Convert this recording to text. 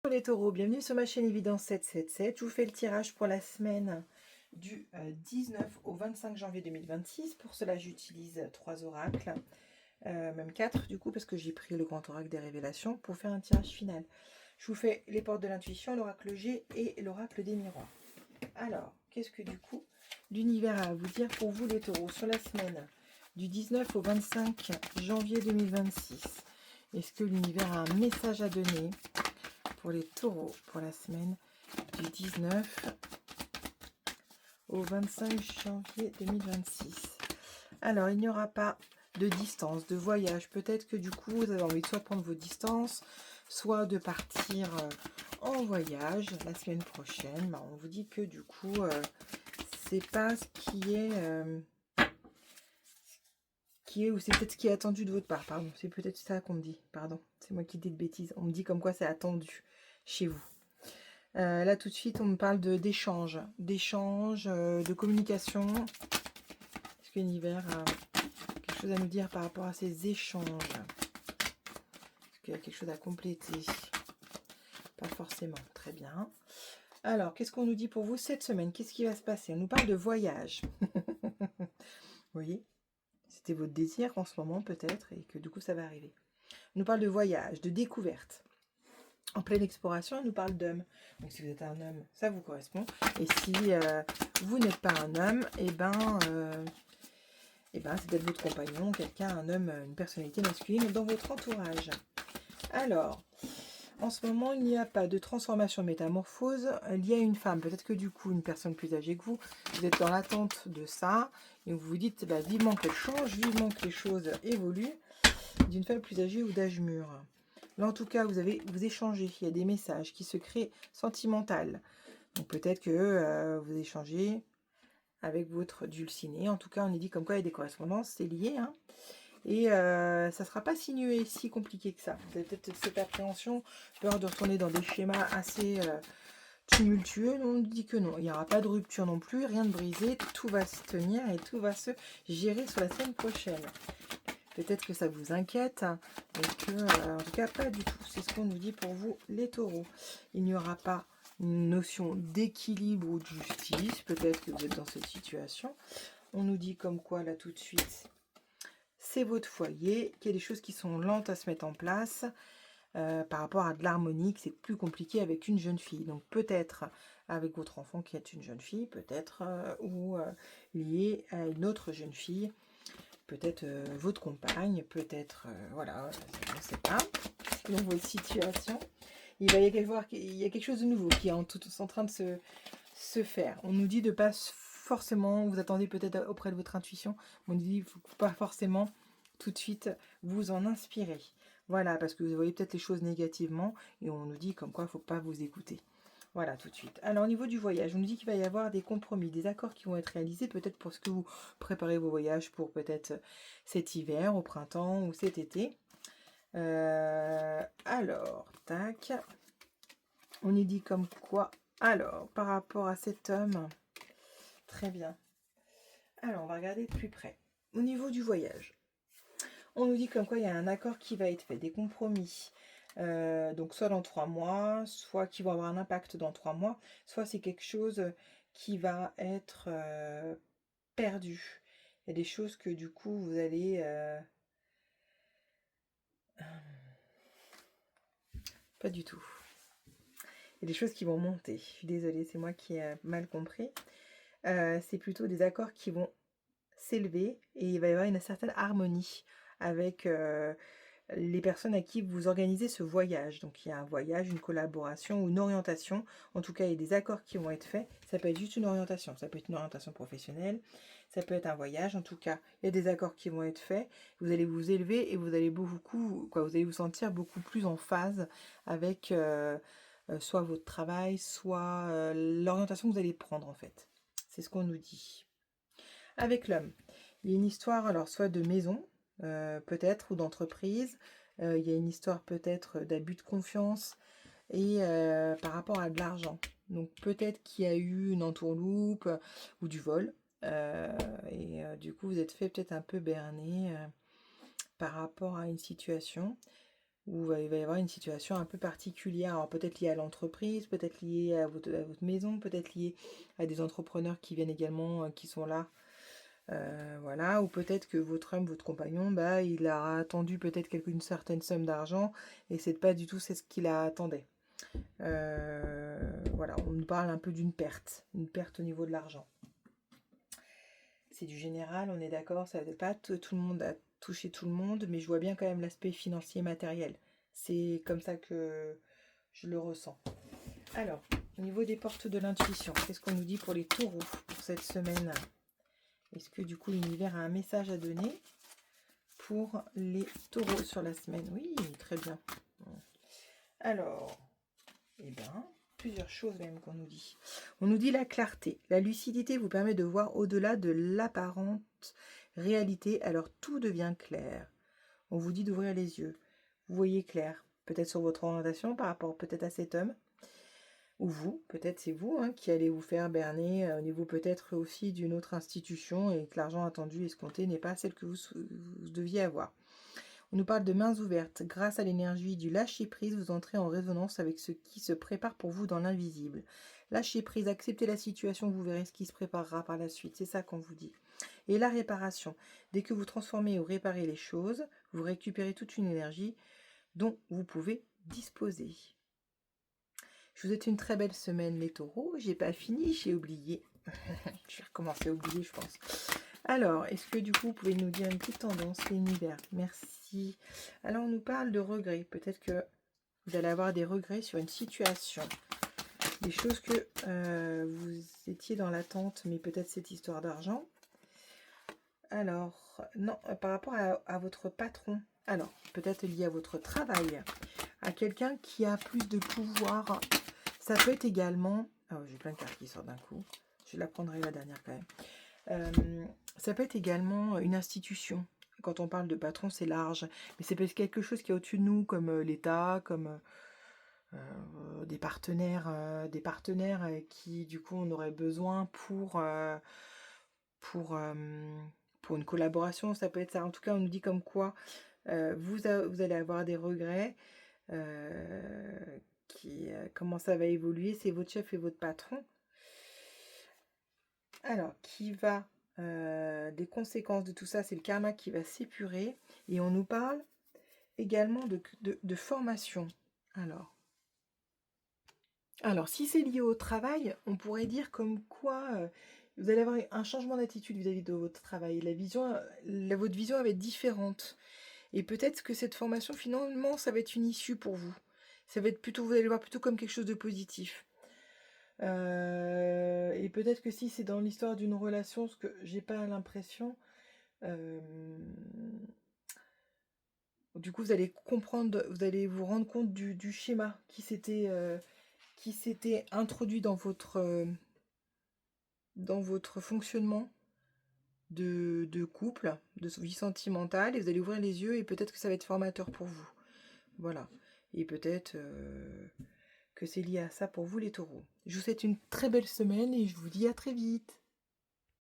Bonjour les taureaux, bienvenue sur ma chaîne Évidence 777. Je vous fais le tirage pour la semaine du 19 au 25 janvier 2026. Pour cela, j'utilise 3 oracles, même 4 du coup, parce que j'ai pris le grand oracle des révélations pour faire un tirage final. Je vous fais les portes de l'intuition, l'oracle G et l'oracle des miroirs. Alors, qu'est-ce que du coup l'univers a à vous dire pour vous les taureaux sur la semaine du 19 au 25 janvier 2026? Est-ce que l'univers a un message à donner pour les taureaux pour la semaine du 19 au 25 janvier 2026? Alors, il n'y aura pas de distance, de voyage. Peut-être que du coup, vous avez envie de soit prendre vos distances, soit de partir en voyage la semaine prochaine. On vous dit que du coup, c'est pas ce qui est ou c'est peut-être ce qui est attendu de votre part. Pardon, c'est peut-être ça qu'on me dit. Pardon, c'est moi qui dis de bêtises. On me dit comme quoi c'est attendu chez vous. Là, tout de suite, on me parle d'échange, de communication. Est-ce que l'univers a quelque chose à nous dire par rapport à ces échanges? Est-ce qu'il y a quelque chose à compléter? Pas forcément. Très bien. Alors, qu'est-ce qu'on nous dit pour vous cette semaine? Qu'est-ce qui va se passer? On nous parle de voyage. Vous voyez? C'était votre désir en ce moment, peut-être, et que du coup, ça va arriver. On nous parle de voyage, de découverte. En pleine exploration, elle nous parle d'homme. Donc si vous êtes un homme, ça vous correspond. Et si vous n'êtes pas un homme, c'est peut-être votre compagnon, quelqu'un, un homme, une personnalité masculine dans votre entourage. Alors, en ce moment, il n'y a pas de transformation métamorphose liée à une femme. Peut-être que du coup, une personne plus âgée que vous êtes dans l'attente de ça. Et vous vous dites, vivement qu'elle change, vivement que les choses évoluent d'une femme plus âgée ou d'âge mûr. Là, en tout cas, vous échangez. Il y a des messages qui se créent sentimental. Donc peut-être que vous échangez avec votre dulciné. En tout cas, on est dit comme quoi il y a des correspondances, c'est lié. Hein. Et ça ne sera pas sinué, si compliqué que ça. Vous avez peut-être cette appréhension, peur de retourner dans des schémas assez tumultueux. On nous dit que non. Il n'y aura pas de rupture non plus, rien de brisé. Tout va se tenir et tout va se gérer sur la semaine prochaine. Peut-être que ça vous inquiète, et que, en tout cas, pas du tout. C'est ce qu'on nous dit pour vous, les taureaux. Il n'y aura pas une notion d'équilibre ou de justice. Peut-être que vous êtes dans cette situation. On nous dit comme quoi, là, tout de suite, c'est votre foyer, qu'il y a des choses qui sont lentes à se mettre en place. Par rapport à de l'harmonie, que c'est plus compliqué avec une jeune fille. Donc peut-être avec votre enfant qui est une jeune fille, peut-être, ou lié à une autre jeune fille. Peut-être votre compagne, peut-être, voilà, je ne sais pas, selon votre situation. Il y a quelque chose de nouveau qui est en train de se faire. On nous dit de pas forcément, vous attendez peut-être auprès de votre intuition, on nous dit il ne faut pas forcément tout de suite vous en inspirer. Voilà, parce que vous voyez peut-être les choses négativement, et on nous dit comme quoi il ne faut pas vous écouter. Voilà, tout de suite. Alors, au niveau du voyage, on nous dit qu'il va y avoir des compromis, des accords qui vont être réalisés, peut-être pour ce que vous préparez vos voyages pour peut-être cet hiver, au printemps ou cet été. Alors, tac. On nous dit comme quoi. Alors, par rapport à cet homme, très bien. Alors, on va regarder de plus près. Au niveau du voyage, on nous dit comme quoi il y a un accord qui va être fait, des compromis. Donc soit dans 3 mois, soit qui vont avoir un impact dans 3 mois, soit c'est quelque chose qui va être perdu. Il y a des choses que du coup vous allez... pas du tout. Il y a des choses qui vont monter. Je suis désolée, c'est moi qui ai mal compris. C'est plutôt des accords qui vont s'élever et il va y avoir une certaine harmonie avec les personnes à qui vous organisez ce voyage. Donc il y a un voyage, une collaboration ou une orientation. En tout cas, il y a des accords qui vont être faits. Ça peut être juste une orientation. Ça peut être une orientation professionnelle. Ça peut être un voyage. En tout cas, il y a des accords qui vont être faits. Vous allez vous élever et vous allez vous allez vous sentir beaucoup plus en phase avec soit votre travail, soit l'orientation que vous allez prendre en fait. C'est ce qu'on nous dit. Avec l'homme, il y a une histoire, alors soit de maison, peut-être, ou d'entreprise. Il y a une histoire peut-être d'abus de confiance et par rapport à de l'argent. Donc peut-être qu'il y a eu une entourloupe ou du vol. Du coup, vous êtes fait peut-être un peu berner par rapport à une situation. où il va y avoir une situation un peu particulière. Alors peut-être liée à l'entreprise, peut-être liée à votre maison, peut-être liée à des entrepreneurs qui viennent également, qui sont là. Voilà, ou peut-être que votre homme, votre compagnon, bah, il a attendu peut-être une certaine somme d'argent et c'est pas du tout c'est ce qu'il attendait. Voilà, on nous parle un peu d'une perte au niveau de l'argent. C'est du général, on est d'accord, ça ne veut pas tout le monde a touché tout le monde, mais je vois bien quand même l'aspect financier matériel. C'est comme ça que je le ressens. Alors, au niveau des portes de l'intuition, qu'est-ce qu'on nous dit pour les taureaux pour cette semaine? Est-ce que du coup l'univers a un message à donner pour les taureaux sur la semaine? Oui, très bien. Alors, eh bien, plusieurs choses même qu'on nous dit. On nous dit la clarté. La lucidité vous permet de voir au-delà de l'apparente réalité, alors tout devient clair. On vous dit d'ouvrir les yeux. Vous voyez clair, peut-être sur votre orientation par rapport peut-être à cet homme. Ou vous, peut-être c'est vous qui allez vous faire berner au niveau peut-être aussi d'une autre institution et que l'argent attendu escompté n'est pas celle que vous deviez avoir. On nous parle de mains ouvertes. Grâce à l'énergie du lâcher-prise, vous entrez en résonance avec ce qui se prépare pour vous dans l'invisible. Lâchez prise, acceptez la situation, vous verrez ce qui se préparera par la suite. C'est ça qu'on vous dit. Et la réparation. Dès que vous transformez ou réparez les choses, vous récupérez toute une énergie dont vous pouvez disposer. Je vous souhaite une très belle semaine, les taureaux. J'ai pas fini, j'ai oublié. Je vais recommencer à oublier, je pense. Alors, est-ce que du coup, vous pouvez nous dire une petite tendance, l'univers? Merci. Alors, on nous parle de regrets. Peut-être que vous allez avoir des regrets sur une situation. Des choses que vous étiez dans l'attente, mais peut-être cette histoire d'argent. Alors, non, par rapport à votre patron. Alors, peut-être lié à votre travail. À quelqu'un qui a plus de pouvoir. Ça peut être également... Oh, j'ai plein de cartes qui sortent d'un coup. Je la prendrai la dernière quand même. Ça peut être également une institution. Quand on parle de patron, c'est large. Mais c'est peut-être quelque chose qui est au-dessus de nous, comme l'État, comme des partenaires qui, du coup, on aurait besoin pour une collaboration. Ça peut être ça. En tout cas, on nous dit comme quoi vous allez avoir des regrets. Comment ça va évoluer, c'est votre chef et votre patron. Alors, qui va des conséquences de tout ça, c'est le karma qui va s'épurer. Et on nous parle également de formation. Alors, si c'est lié au travail, on pourrait dire comme quoi vous allez avoir un changement d'attitude vis-à-vis de votre travail. Votre vision va être différente. Et peut-être que cette formation, finalement, ça va être une issue pour vous. Ça va être plutôt, vous allez le voir plutôt comme quelque chose de positif. Et peut-être que si c'est dans l'histoire d'une relation, ce que j'ai pas l'impression, du coup vous allez comprendre, vous allez vous rendre compte du schéma qui s'était introduit dans votre fonctionnement de couple, de vie sentimentale, et vous allez ouvrir les yeux et peut-être que ça va être formateur pour vous. Voilà. Et peut-être que c'est lié à ça pour vous les taureaux. Je vous souhaite une très belle semaine et je vous dis à très vite.